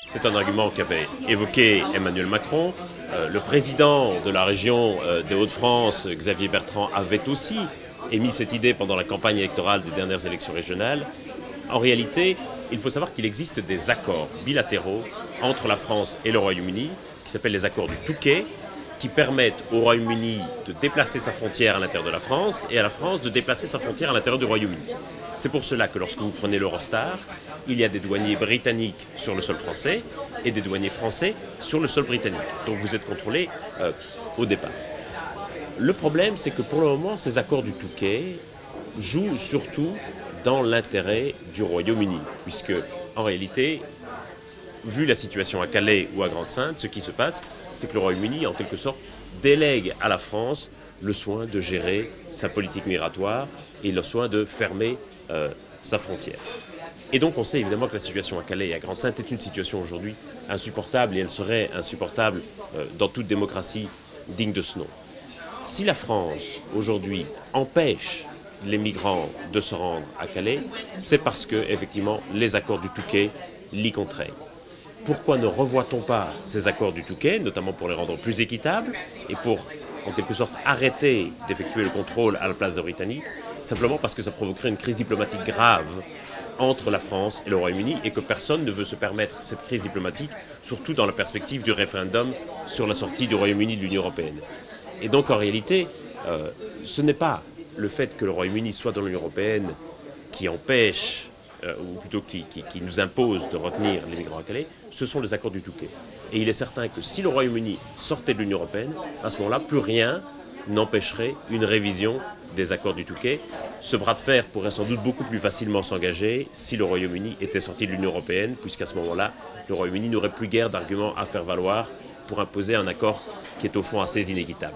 C'est un argument qu'avait évoqué Emmanuel Macron. Le président de la région des Hauts-de-France, Xavier Bertrand, avait aussi émis cette idée pendant la campagne électorale des dernières élections régionales. En réalité, il faut savoir qu'il existe des accords bilatéraux entre la France et le Royaume-Uni, qui s'appellent les accords du Touquet, qui permettent au Royaume-Uni de déplacer sa frontière à l'intérieur de la France et à la France de déplacer sa frontière à l'intérieur du Royaume-Uni. C'est pour cela que lorsque vous prenez l'Eurostar, il y a des douaniers britanniques sur le sol français et des douaniers français sur le sol britannique. Donc vous êtes contrôlé au départ. Le problème, c'est que pour le moment, ces accords du Touquet jouent surtout dans l'intérêt du Royaume-Uni, puisque en réalité, vu la situation à Calais ou à Grande-Synthe, ce qui se passe, c'est que le Royaume-Uni, en quelque sorte, délègue à la France le soin de gérer sa politique migratoire et le soin de fermer sa frontière. Et donc on sait évidemment que la situation à Calais et à Grande-Synthe est une situation aujourd'hui insupportable, et elle serait insupportable dans toute démocratie digne de ce nom. Si la France, aujourd'hui, empêche les migrants de se rendre à Calais, c'est parce que, effectivement, les accords du Touquet l'y contraignent. Pourquoi ne revoit-on pas ces accords du Touquet, notamment pour les rendre plus équitables et pour, en quelque sorte, arrêter d'effectuer le contrôle à la place des Britanniques, simplement parce que ça provoquerait une crise diplomatique grave entre la France et le Royaume-Uni et que personne ne veut se permettre cette crise diplomatique, surtout dans la perspective du référendum sur la sortie du Royaume-Uni de l'Union européenne. Et donc, en réalité, ce n'est pas le fait que le Royaume-Uni soit dans l'Union européenne qui empêche, ou plutôt qui nous impose de retenir les migrants à Calais, ce sont les accords du Touquet. Et il est certain que si le Royaume-Uni sortait de l'Union européenne, à ce moment-là, plus rien n'empêcherait une révision des accords du Touquet. Ce bras de fer pourrait sans doute beaucoup plus facilement s'engager si le Royaume-Uni était sorti de l'Union européenne, puisqu'à ce moment-là, le Royaume-Uni n'aurait plus guère d'arguments à faire valoir pour imposer un accord qui est au fond assez inéquitable.